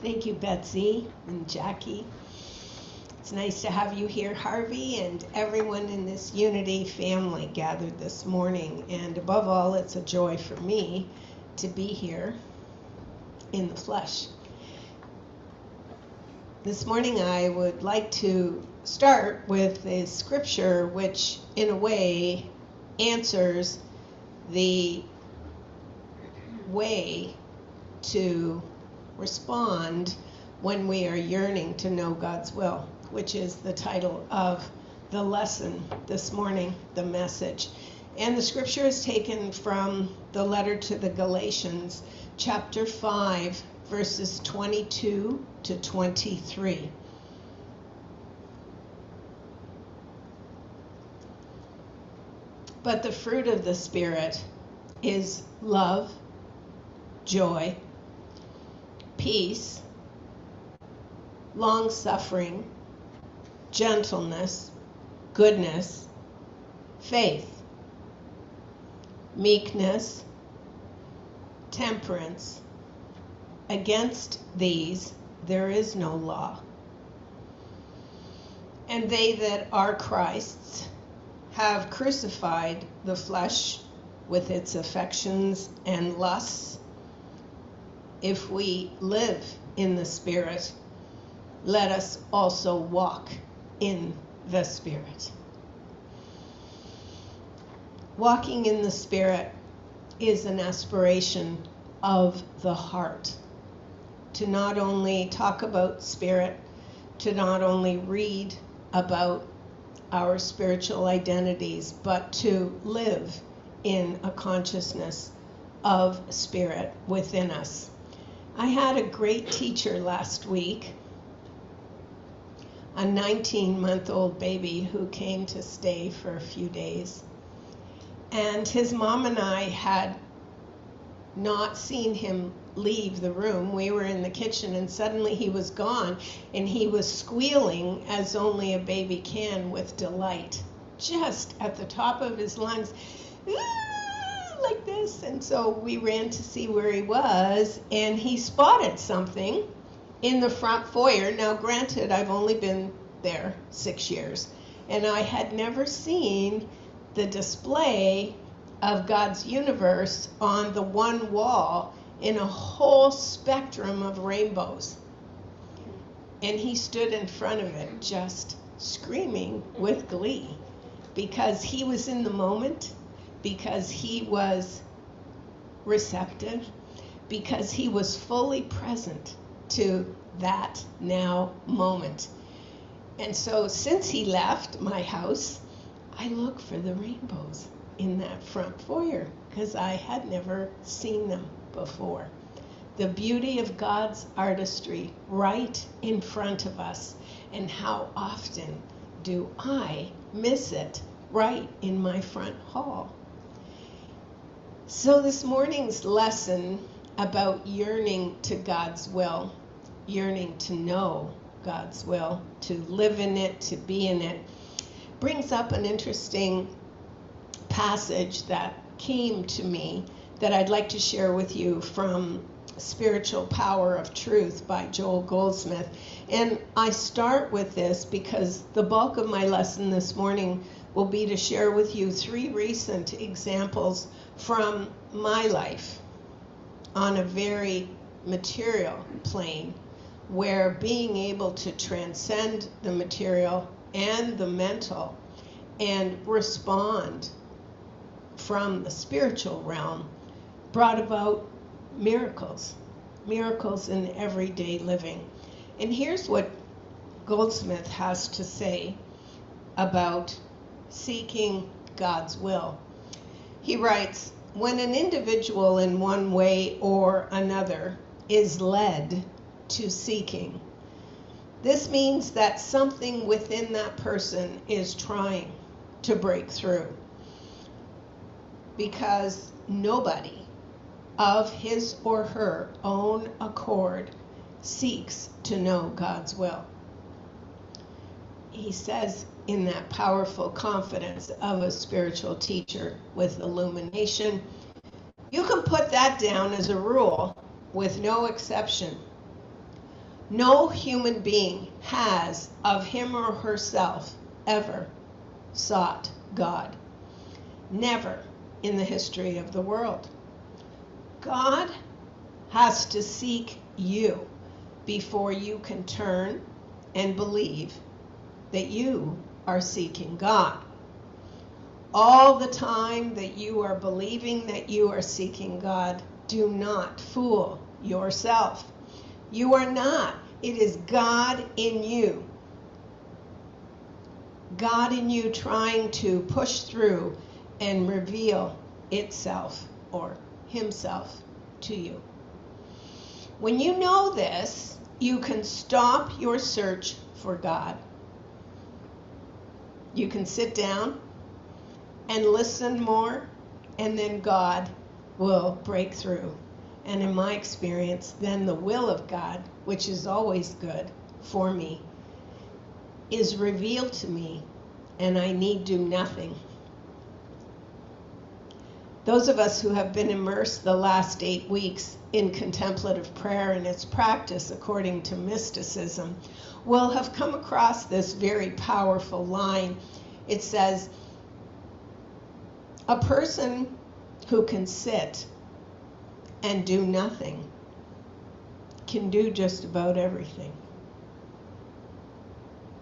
Thank you, Betsy and Jackie. It's nice to have you here, Harvey, and everyone in this Unity family gathered this morning. And above all, it's a joy for me to be here in the flesh. This morning, I would like to start with a scripture which, in a way, answers the way to respond when we are yearning to know God's will, which is the title of the lesson this morning, the message. And the scripture is taken from the letter to the Galatians, chapter 5, verses 22 to 23. But the fruit of the Spirit is love, joy, peace, long-suffering, gentleness, goodness, faith, meekness, temperance. Against these there is no law. And they that are Christ's have crucified the flesh with its affections and lusts. If we live in the Spirit, let us also walk in the Spirit. Walking in the Spirit is an aspiration of the heart. To not only talk about Spirit, to not only read about our spiritual identities, but to live in a consciousness of Spirit within us. I had a great teacher last week, a 19-month-old baby who came to stay for a few days. And his mom and I had not seen him leave the room. We were in the kitchen and suddenly he was gone and he was squealing as only a baby can with delight, just at the top of his lungs, like this. And so we ran to see where he was, and he spotted something in the front foyer. Now granted, I've only been there 6 years, and I had never seen the display of God's universe on the one wall in a whole spectrum of rainbows. And he stood in front of it just screaming with glee because he was in the moment, because he was receptive, because he was fully present to that now moment. And so since he left my house, I look for the rainbows in that front foyer because I had never seen them before. The beauty of God's artistry right in front of us, and how often do I miss it right in my front hall. So this morning's lesson about yearning to God's will, yearning to know God's will, to live in it, to be in it, brings up an interesting passage that came to me that I'd like to share with you from Spiritual Power of Truth by Joel Goldsmith. And I start with this because the bulk of my lesson this morning will be to share with you 3 recent examples from my life on a very material plane, where being able to transcend the material and the mental and respond from the spiritual realm brought about miracles in everyday living. And here's what Goldsmith has to say about seeking God's will. He writes, when an individual in one way or another is led to seeking, this means that something within that person is trying to break through, because nobody of his or her own accord seeks to know God's will. He says in that powerful confidence of a spiritual teacher with illumination, you can put that down as a rule with no exception. No human being has, of him or herself, ever sought God. Never in the history of the world. God has to seek you before you can turn and believe that you are seeking God. All the time that you are believing that you are seeking God, do not fool yourself. You are not. It is God in you. God in you trying to push through and reveal itself or himself to you. When you know this, you can stop your search for God. You can sit down and listen more, and then God will break through. And in my experience, then the will of God, which is always good for me, is revealed to me, and I need do nothing. Those of us who have been immersed the last 8 weeks in contemplative prayer and its practice according to mysticism will have come across this very powerful line. It says, a person who can sit and do nothing can do just about everything.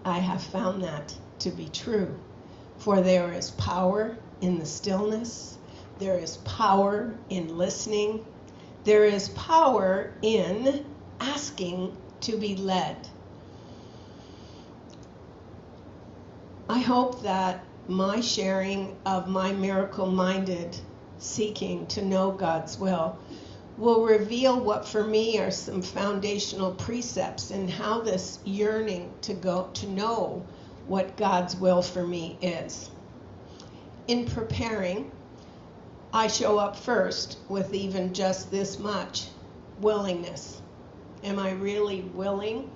I have found that to be true, for there is power in the stillness, there is power in listening, there is power in asking to be led. I hope that my sharing of my miracle-minded seeking to know God's will reveal what for me are some foundational precepts in how this yearning to go to know what God's will for me is. In preparing, I show up first with even just this much willingness. Am I really willing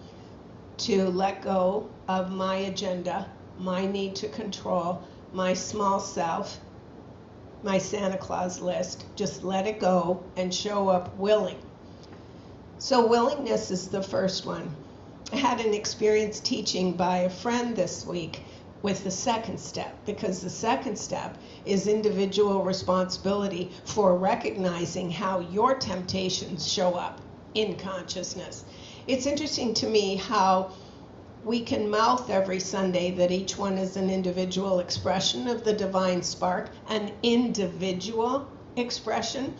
to let go of my agenda, my need to control, my small self, my Santa Claus list? Just let it go and show up willing. So willingness is the first one. I had an experience teaching by a friend this week with the second step, because the second step is individual responsibility for recognizing how your temptations show up in consciousness. It's interesting to me how we can mouth every Sunday that each one is an individual expression of the divine spark, an individual expression,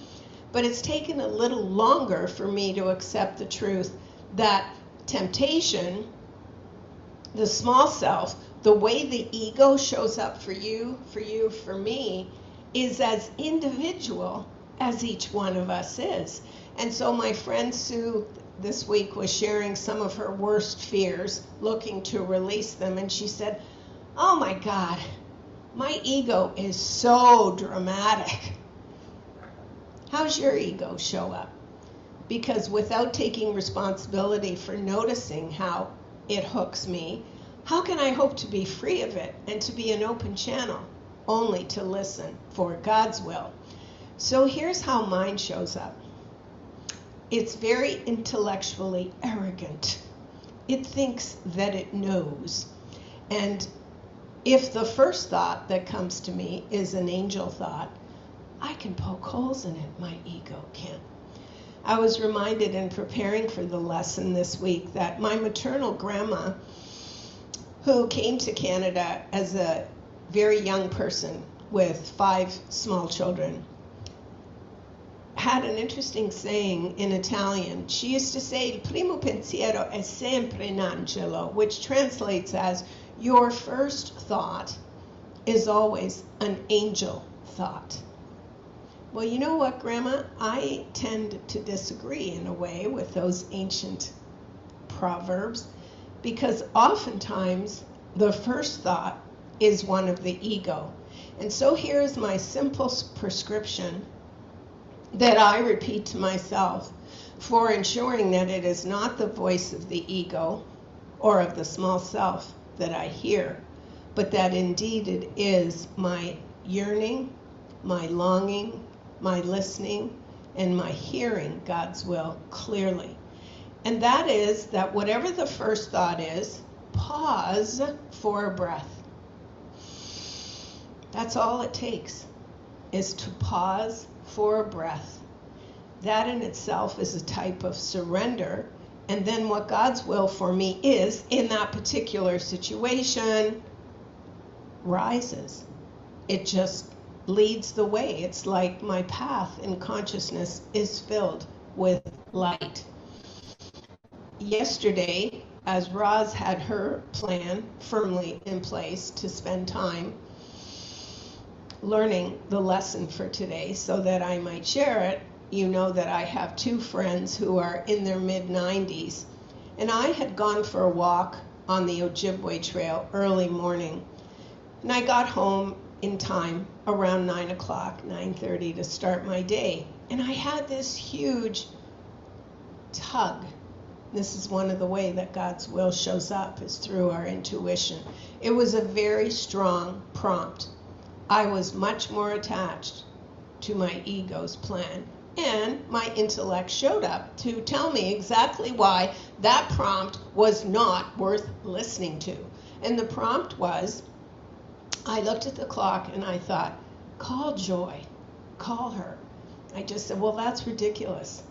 but it's taken a little longer for me to accept the truth that temptation, the small self, the way the ego shows up for you, for me, is as individual as each one of us is. And so my friend Sue this week was sharing some of her worst fears, looking to release them, and she said, oh my God, my ego is so dramatic. How's your ego show up? Because without taking responsibility for noticing how it hooks me, how can I hope to be free of it and to be an open channel, only to listen for God's will? So here's how mine shows up. It's very intellectually arrogant. It thinks that it knows. And if the first thought that comes to me is an angel thought, I can poke holes in it, my ego can't. I was reminded in preparing for the lesson this week that my maternal grandma, who came to Canada as a very young person with 5 small children, had an interesting saying in Italian. She used to say, il primo pensiero è sempre un angelo, which translates as, your first thought is always an angel thought. Well, you know what, Grandma? I tend to disagree in a way with those ancient proverbs, because oftentimes the first thought is one of the ego. And so here's my simple prescription that I repeat to myself for ensuring that it is not the voice of the ego or of the small self that I hear, but that indeed it is my yearning, my longing, my listening, and my hearing God's will clearly. And that is that whatever the first thought is, pause for a breath. That's all it takes, is to pause for a breath. That in itself is a type of surrender. And then what God's will for me is, in that particular situation, rises. It just leads the way. It's like my path in consciousness is filled with light. Yesterday, as Roz had her plan firmly in place to spend time learning the lesson for today so that I might share it, you know that I have two friends who are in their mid-90s, and I had gone for a walk on the Ojibwe Trail early morning, and I got home in time around 9 o'clock, 9:30 to start my day, and I had this huge tug. This is one of the ways that God's will shows up, is through our intuition. It was a very strong prompt. I was much more attached to my ego's plan, and my intellect showed up to tell me exactly why that prompt was not worth listening to. And the prompt was, I looked at the clock and I thought, call Joy, call her. I just said, well, that's ridiculous.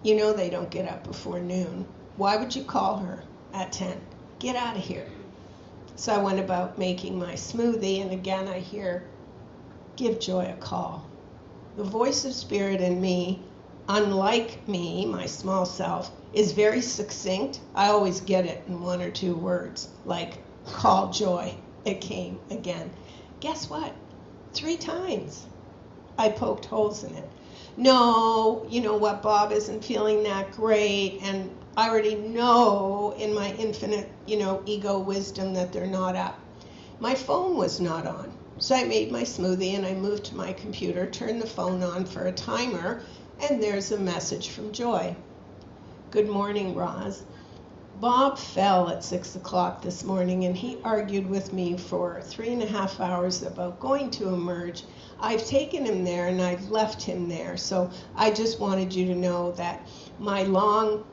You know they don't get up before noon. Why would you call her at 10? Get out of here. So I went about making my smoothie, and again I hear, give Joy a call. The voice of spirit in me, unlike me, my small self, is very succinct. I always get it in one or two words, like, call Joy. It came again. Guess what? 3 times I poked holes in it. No, you know what, Bob isn't feeling that great, and I already know in my infinite, ego wisdom that they're not up. My phone was not on. So I made my smoothie and I moved to my computer, turned the phone on for a timer, and there's a message from Joy. Good morning, Roz. Bob fell at 6 o'clock this morning, and he argued with me for 3.5 hours about going to emerge. I've taken him there and I've left him there. So I just wanted you to know that my long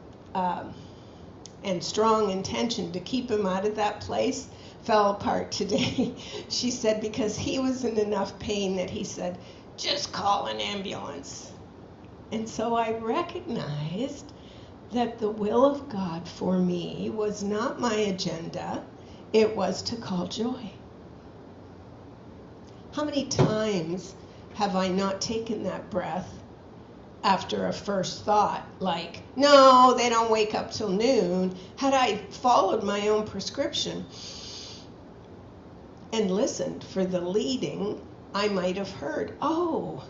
and strong intention to keep him out of that place fell apart today. She said because he was in enough pain that he said, just call an ambulance. And so I recognized that the will of God for me was not my agenda, it was to call Joy. How many times have I not taken that breath after a first thought, like, no, they don't wake up till noon? Had I followed my own prescription and listened for the leading, I might have heard, oh,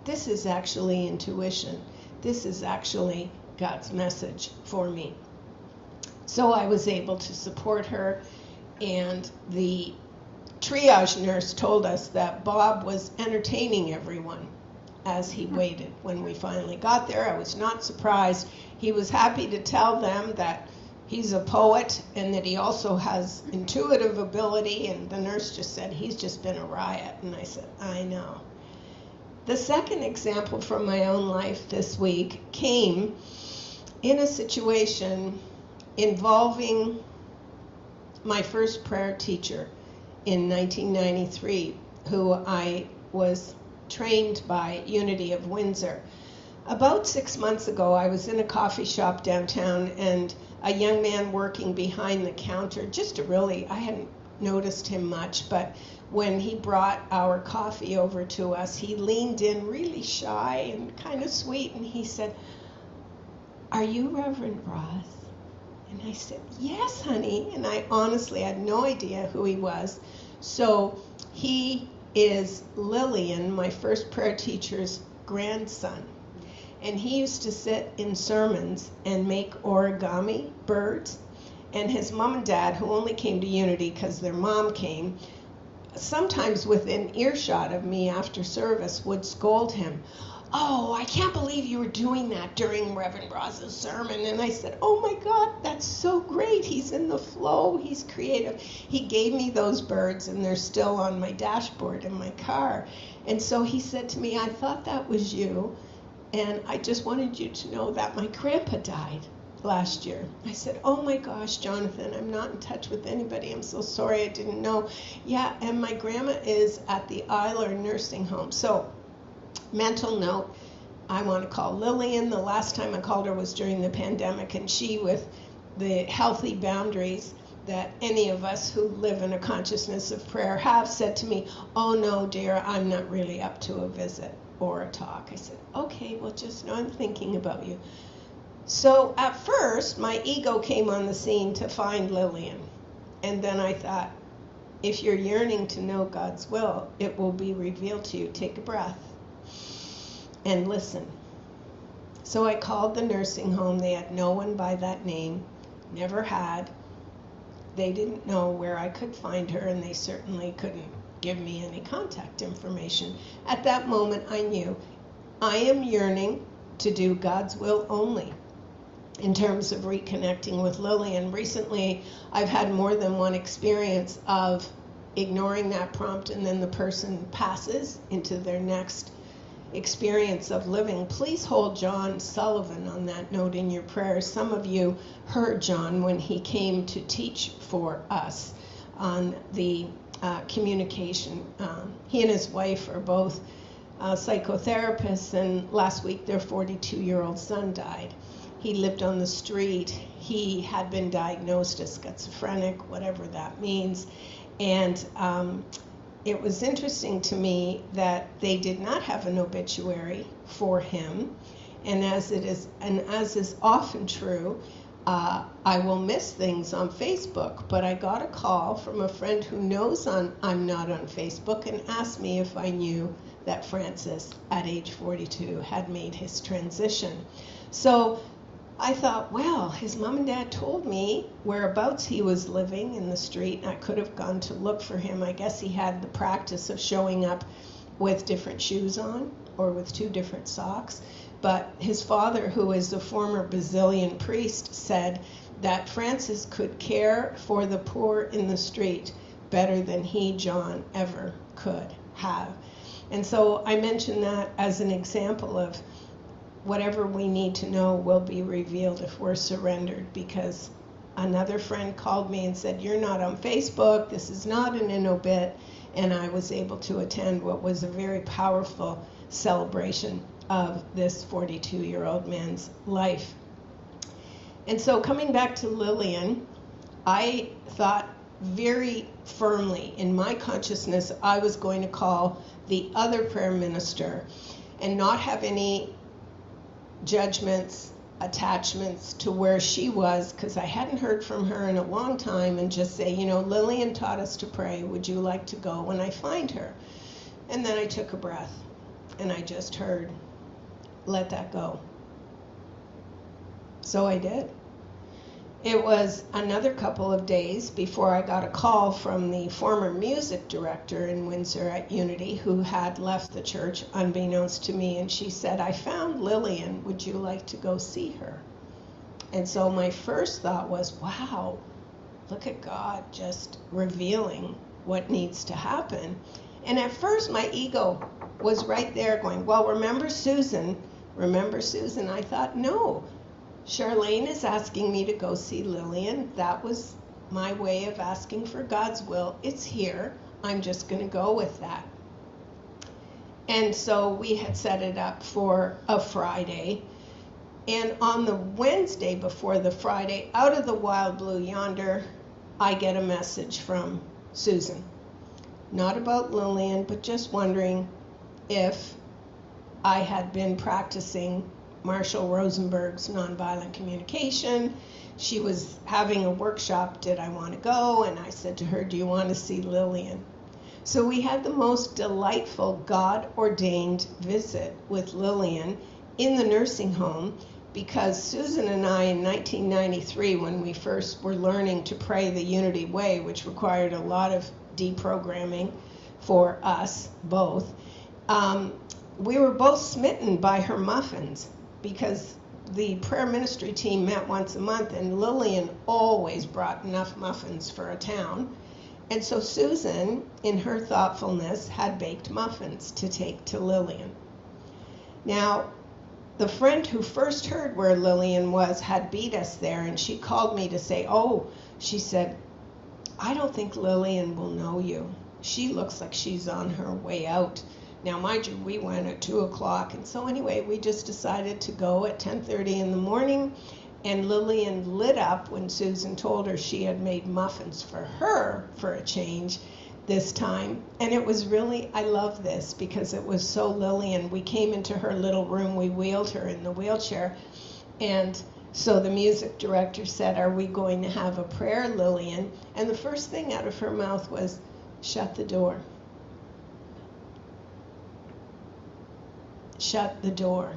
this is actually intuition. This is actually God's message for me. So I was able to support her, and the triage nurse told us that Bob was entertaining everyone as he waited. When we finally got there, I was not surprised. He was happy to tell them that he's a poet and that he also has intuitive ability, and the nurse just said, he's just been a riot. And I said, I know. The second example from my own life this week came in a situation involving my first prayer teacher in 1993, who I was trained by Unity of Windsor. About 6 months ago, I was in a coffee shop downtown, and a young man working behind the counter, I hadn't noticed him much, but when he brought our coffee over to us, he leaned in really shy and kind of sweet, and he said, are you Reverend Ross? And I said, yes, honey. And I honestly had no idea who he was. So he is Lillian, my first prayer teacher's grandson. And he used to sit in sermons and make origami birds. And his mom and dad, who only came to Unity because their mom came, sometimes within earshot of me after service, would scold him. Oh, I can't believe you were doing that during Reverend Ross's sermon. And I said, oh my God, that's so great. He's in the flow. He's creative. He gave me those birds, and they're still on my dashboard in my car. And so he said to me, I thought that was you, and I just wanted you to know that my grandpa died. last year. I said, oh my gosh, Jonathan, I'm not in touch with anybody. I'm so sorry, I didn't know. Yeah, and my grandma is at the Isler nursing home. So, mental note, I want to call Lillian. The last time I called her was during the pandemic, and she, with the healthy boundaries that any of us who live in a consciousness of prayer have, said to me, oh no, dear, I'm not really up to a visit or a talk. I said, okay, well, just know I'm thinking about you. So at first, my ego came on the scene to find Lillian. And then I thought, if you're yearning to know God's will, it will be revealed to you. Take a breath and listen. So I called the nursing home. They had no one by that name, never had. They didn't know where I could find her, and they certainly couldn't give me any contact information. At that moment, I knew I am yearning to do God's will only. In terms of reconnecting with Lillian, recently I've had more than one experience of ignoring that prompt, and then the person passes into their next experience of living. Please hold John Sullivan on that note in your prayers. Some of you heard John when he came to teach for us on the communication. He and his wife are both psychotherapists, and last week their 42-year-old son died. He lived on the street. He had been diagnosed as schizophrenic, whatever that means. And it was interesting to me that they did not have an obituary for him. And as is often true, I will miss things on Facebook. But I got a call from a friend who knows I'm not on Facebook and asked me if I knew that Francis, at age 42, had made his transition. So I thought, well, his mom and dad told me whereabouts he was living in the street. I could have gone to look for him. I guess he had the practice of showing up with different shoes on or with 2 different socks. But his father, who is a former Basilian priest, said that Francis could care for the poor in the street better than he, John, ever could have. And so I mention that as an example of whatever we need to know will be revealed if we're surrendered, because another friend called me and said, you're not on Facebook, this is not an obit, and I was able to attend what was a very powerful celebration of this 42-year-old man's life. And so coming back to Lillian, I thought very firmly in my consciousness I was going to call the other prayer minister and not have any judgments, attachments to where she was, because I hadn't heard from her in a long time, and just say, Lillian taught us to pray. Would you like to go when I find her? And then I took a breath, and I just heard, let that go. So I did. It was another couple of days before I got a call from the former music director in Windsor at Unity, who had left the church unbeknownst to me, and she said, I found Lillian, would you like to go see her? And so my first thought was, wow, look at God just revealing what needs to happen. And at first my ego was right there going, well, remember Susan? I thought, no. Charlene is asking me to go see Lillian. That was my way of asking for God's will. It's here. I'm just going to go with that. And so we had set it up for a Friday. And on the Wednesday before the Friday, out of the wild blue yonder, I get a message from Susan. Not about Lillian, but just wondering if I had been practicing Marshall Rosenberg's nonviolent communication. She was having a workshop, did I want to go? And I said to her, do you want to see Lillian? So we had the most delightful God-ordained visit with Lillian in the nursing home, because Susan and I in 1993, when we first were learning to pray the Unity Way, which required a lot of deprogramming for us both, we were both smitten by her muffins, because the prayer ministry team met once a month, and Lillian always brought enough muffins for a town. And so Susan, in her thoughtfulness, had baked muffins to take to Lillian. Now, the friend who first heard where Lillian was had beat us there, and she called me to say, oh, she said, I don't think Lillian will know you. She looks like she's on her way out. Now, mind you, we went at 2 o'clock, and so anyway, we just decided to go at 10:30 in the morning, and Lillian lit up when Susan told her she had made muffins for her for a change this time. And it was really, I love this because it was so Lillian. We came into her little room, we wheeled her in the wheelchair, and so the music director said, are we going to have a prayer, Lillian? And the first thing out of her mouth was, shut the door. Shut the door,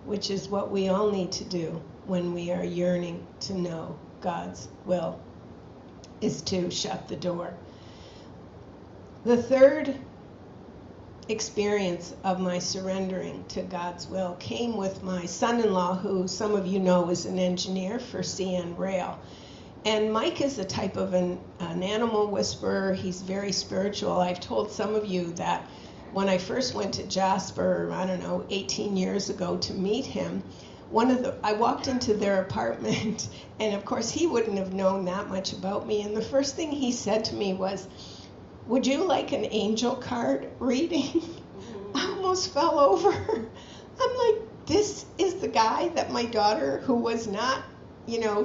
which is what we all need to do when we are yearning to know God's will, is to shut the door. The third experience of my surrendering to God's will came with my son-in-law, who some of you know is an engineer for CN Rail. And Mike is a type of an animal whisperer. He's very spiritual. I've told some of you that when I first went to Jasper, 18 years ago to meet him, I walked into their apartment, and of course he wouldn't have known that much about me. And the first thing he said to me was, would you like an angel card reading? I almost fell over. I'm like, this is the guy that my daughter, who was not,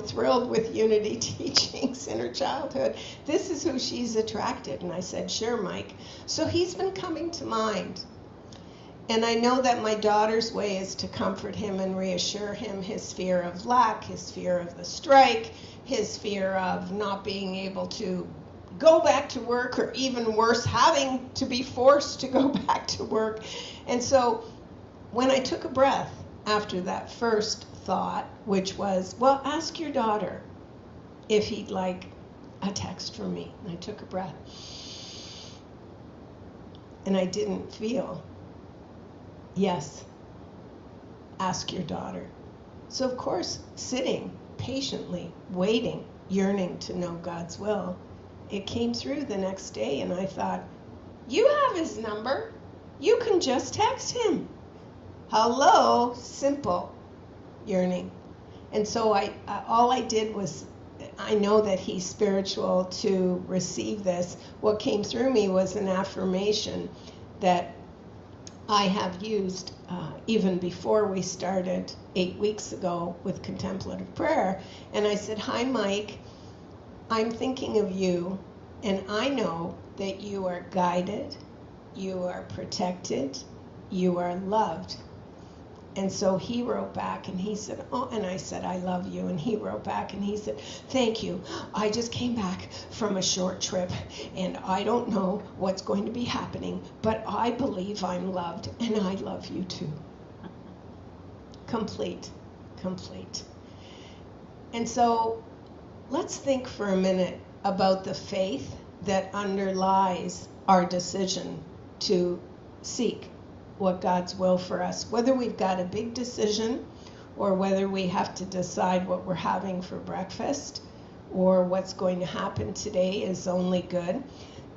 thrilled with Unity teachings in her childhood, this is who she's attracted. And I said, sure, Mike. So he's been coming to mind. And I know that my daughter's way is to comfort him and reassure him his fear of lack, his fear of the strike, his fear of not being able to go back to work, or even worse, having to be forced to go back to work. And so when I took a breath after that first thought, which was, well, ask your daughter if he'd like a text from me. And I took a breath. And I didn't feel, yes, ask your daughter. So of course, sitting patiently, waiting, yearning to know God's will, it came through the next day, and I thought, you have his number. You can just text him. Hello, simple yearning. And so all I did was, I know that he's spiritual to receive this. What came through me was an affirmation that I have used even before we started 8 weeks ago with contemplative prayer. And I said, hi, Mike. I'm thinking of you, and I know that you are guided, you are protected, you are loved. And so he wrote back and he said, oh, and I said, I love you. And he wrote back and he said, thank you. I just came back from a short trip and I don't know what's going to be happening, but I believe I'm loved and I love you too. Complete. And so let's think for a minute about the faith that underlies our decision to seek what God's will for us, whether we've got a big decision or whether we have to decide what we're having for breakfast or what's going to happen today is only good.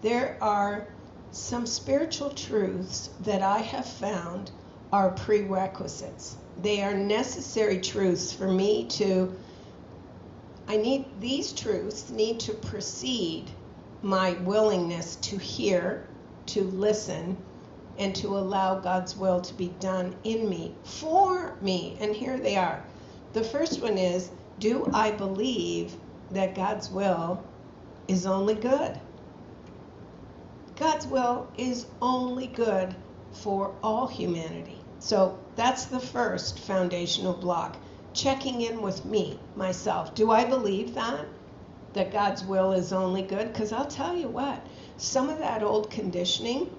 There are some spiritual truths that I have found are prerequisites. They are necessary truths for me to, these truths need to precede my willingness to hear, to listen, and to allow God's will to be done in me, for me. And here they are. The first one is, do I believe that God's will is only good? God's will is only good for all humanity. So that's the first foundational block. Checking in with me, myself. Do I believe that God's will is only good? Because I'll tell you what, some of that old conditioning,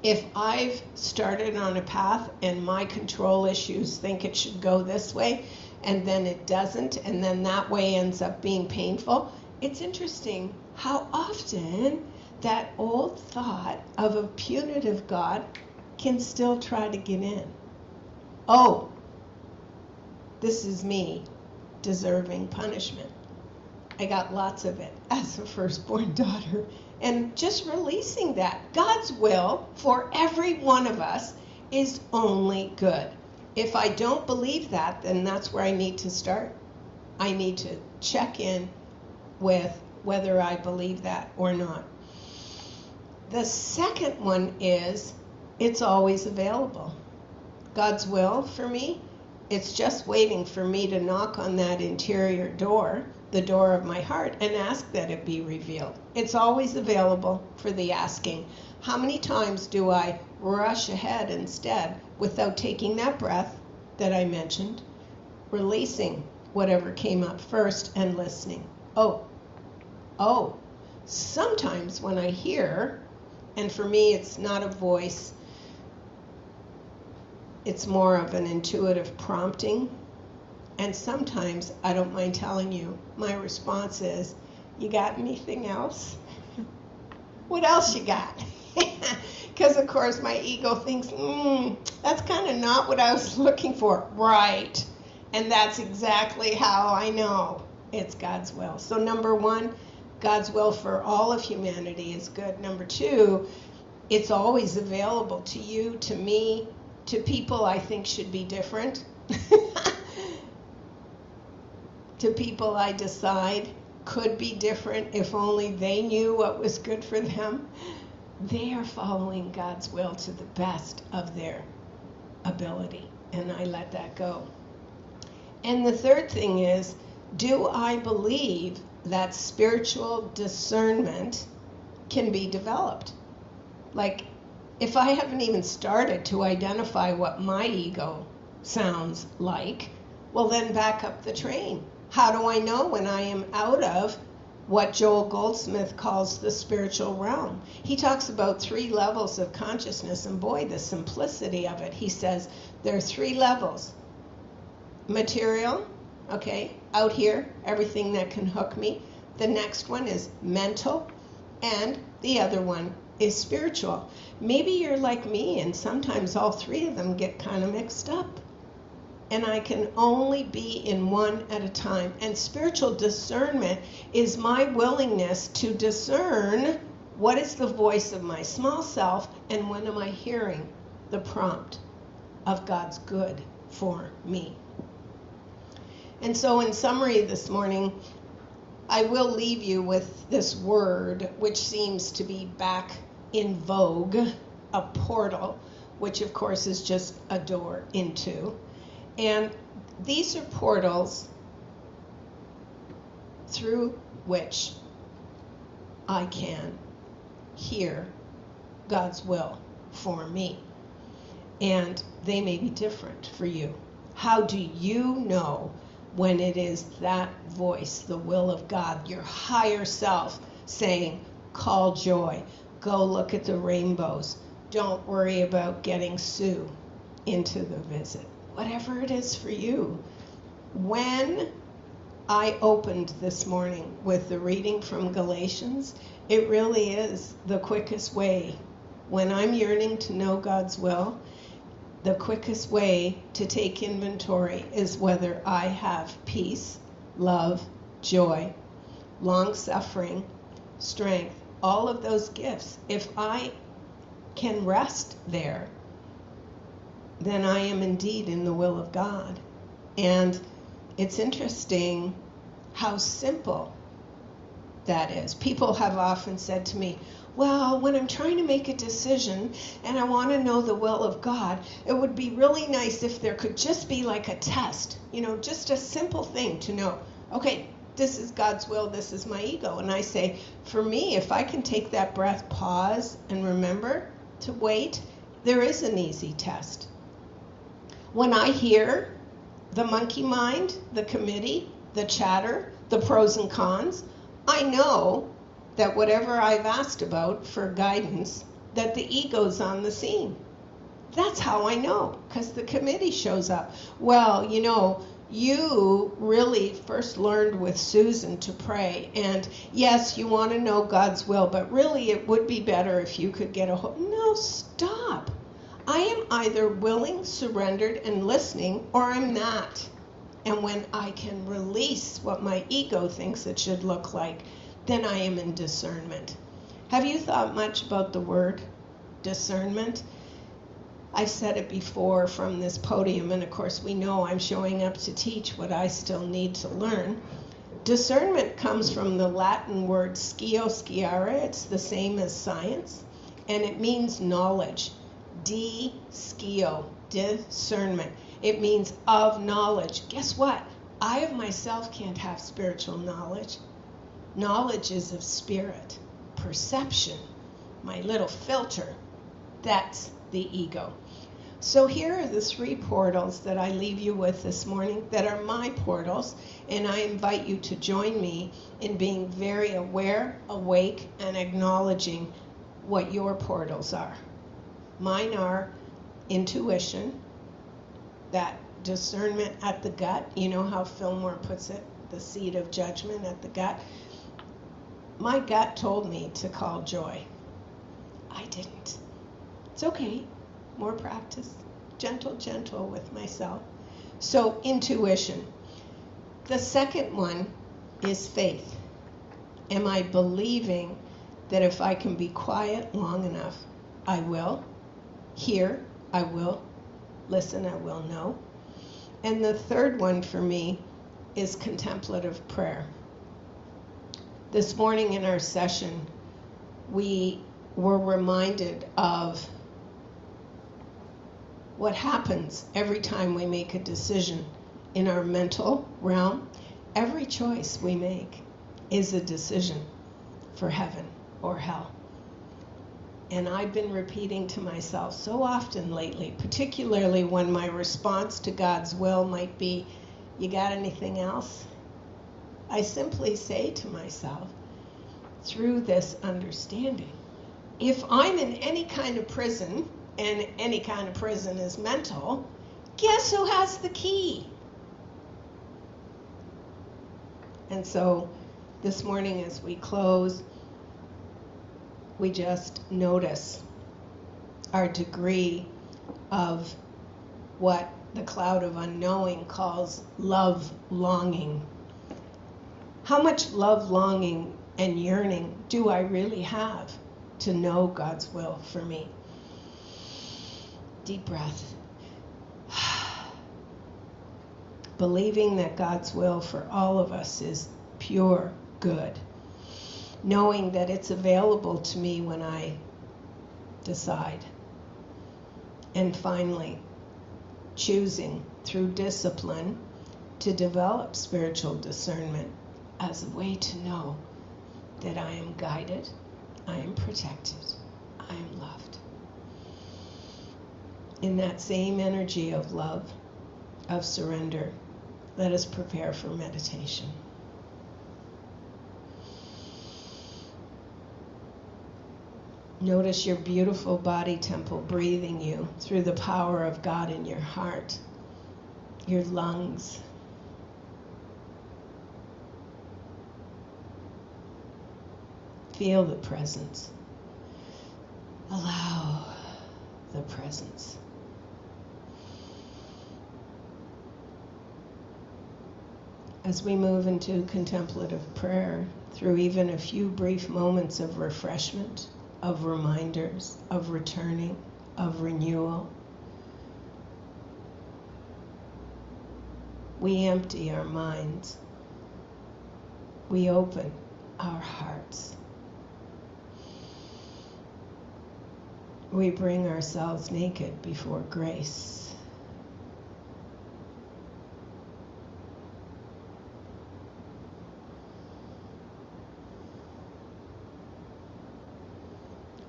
if I've started on a path and my control issues think it should go this way, and then it doesn't, and then that way ends up being painful, it's interesting how often that old thought of a punitive God can still try to get in. Oh, this is me deserving punishment. I got lots of it as a firstborn daughter. And just releasing that. God's will for every one of us is only good. If I don't believe that, then that's where I need to start. I need to check in with whether I believe that or not. The second one is, it's always available. God's will for me, it's just waiting for me to knock on that interior door, the door of my heart, and ask that it be revealed. It's always available for the asking. How many times do I rush ahead instead without taking that breath that I mentioned, releasing whatever came up first and listening? Oh, sometimes when I hear, and for me it's not a voice, it's more of an intuitive prompting. And sometimes, I don't mind telling you, my response is, you got anything else? What else you got? Because, of course, my ego thinks, that's kind of not what I was looking for. Right. And that's exactly how I know it's God's will. So number one, God's will for all of humanity is good. Number two, it's always available to you, to me, to people I think should be different, to people I decide could be different if only they knew what was good for them. They are following God's will to the best of their ability, and I let that go. And the third thing is, do I believe that spiritual discernment can be developed? Like, if I haven't even started to identify what my ego sounds like, well, then back up the train. How do I know when I am out of what Joel Goldsmith calls the spiritual realm? He talks about 3 levels of consciousness, and boy, the simplicity of it. He says there are 3 levels. Material, okay, out here, everything that can hook me. The next one is mental, and the other one is spiritual. Maybe you're like me, and sometimes all 3 of them get kind of mixed up. And I can only be in one at a time. And spiritual discernment is my willingness to discern what is the voice of my small self, and when am I hearing the prompt of God's good for me. And so in summary this morning, I will leave you with this word, which seems to be back in vogue, a portal, which of course is just a door into. And these are portals through which I can hear God's will for me. And they may be different for you. How do you know when it is that voice, the will of God, your higher self saying, call joy, go look at the rainbows, don't worry about getting Sue into the visit? Whatever it is for you. When I opened this morning with the reading from Galatians, it really is the quickest way. When I'm yearning to know God's will, the quickest way to take inventory is whether I have peace, love, joy, long-suffering, strength, all of those gifts. If I can rest there, then I am indeed in the will of God. And it's interesting how simple that is. People have often said to me, well, when I'm trying to make a decision and I want to know the will of God, it would be really nice if there could just be like a test, just a simple thing to know, okay, this is God's will, this is my ego. And I say, for me, if I can take that breath, pause, and remember to wait, there is an easy test. When I hear the monkey mind, the committee, the chatter, the pros and cons, I know that whatever I've asked about for guidance, that the ego's on the scene. That's how I know, because the committee shows up. Well, you really first learned with Susan to pray, and yes, you want to know God's will, but really it would be better if you could get a hold. No, stop. I am either willing, surrendered, and listening, or I'm not. And when I can release what my ego thinks it should look like, then I am in discernment. Have you thought much about the word discernment? I've said it before from this podium, and of course we know I'm showing up to teach what I still need to learn. Discernment comes from the Latin word scio, sciare. It's the same as science, and it means knowledge. Scio, discernment. It means of knowledge. Guess what? I of myself can't have spiritual knowledge. Knowledge is of spirit. Perception, my little filter, that's the ego. So here are the 3 portals that I leave you with this morning that are my portals, and I invite you to join me in being very aware, awake, and acknowledging what your portals are. Mine are intuition, that discernment at the gut. You know how Fillmore puts it, the seat of judgment at the gut. My gut told me to call joy. I didn't. It's okay. More practice. Gentle with myself. So intuition. The second one is faith. Am I believing that if I can be quiet long enough, I will hear, I will listen, I will know. And the third one for me is contemplative prayer. This morning in our session, we were reminded of what happens every time we make a decision in our mental realm. Every choice we make is a decision for heaven or hell. And I've been repeating to myself so often lately, particularly when my response to God's will might be, "You got anything else?" I simply say to myself, through this understanding, if I'm in any kind of prison, and any kind of prison is mental, guess who has the key? And so this morning as we close, we just notice our degree of what the cloud of unknowing calls love longing. How much love longing and yearning do I really have to know God's will for me? Deep breath. Believing that God's will for all of us is pure good. Knowing that it's available to me when I decide. And finally, choosing through discipline to develop spiritual discernment as a way to know that I am guided, I am protected, I am loved. In that same energy of love, of surrender, let us prepare for meditation. Notice your beautiful body temple breathing you through the power of God in your heart, your lungs. Feel the presence. Allow the presence. As we move into contemplative prayer, through even a few brief moments of refreshment, of reminders, of returning, of renewal, we empty our minds. We open our hearts. We bring ourselves naked before grace.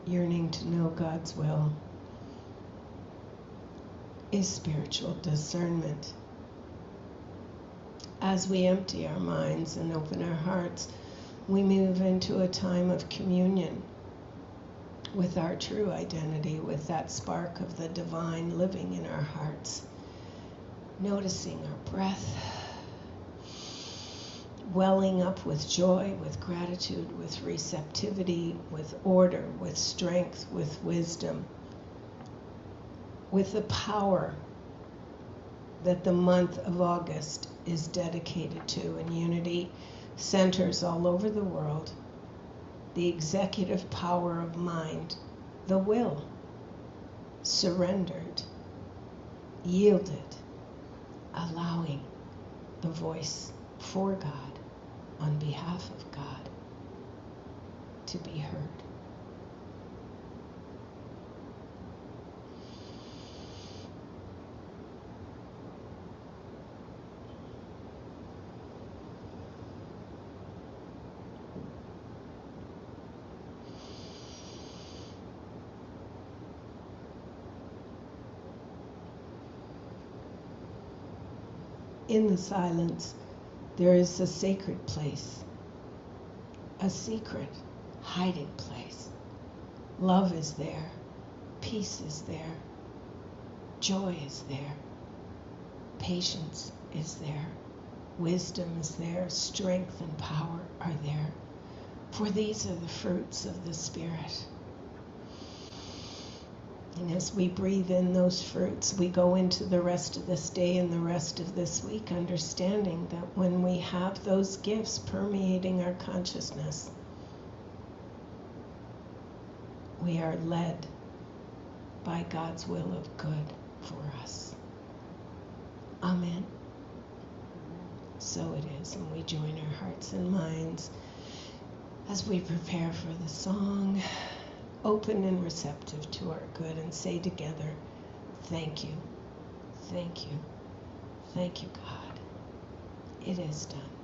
Yearning to know God's will is spiritual discernment. As we empty our minds and open our hearts, we move into a time of communion with our true identity, with that spark of the divine living in our hearts. Noticing our breath, welling up with joy, with gratitude, with receptivity, with order, with strength, with wisdom, with the power that the month of August is dedicated to, and unity centers all over the world. The executive power of mind, the will, surrendered, yielded, allowing the voice for God, on behalf of God, to be heard. In the silence, there is a sacred place, a secret hiding place. Love is there, peace is there, joy is there, patience is there, wisdom is there, strength and power are there. For these are the fruits of the Spirit. And as we breathe in those fruits, we go into the rest of this day and the rest of this week, understanding that when we have those gifts permeating our consciousness, we are led by God's will of good for us. Amen. So it is, and we join our hearts and minds as we prepare for the song, open and receptive to our good, and say together, thank you, thank you, thank you, God. It is done.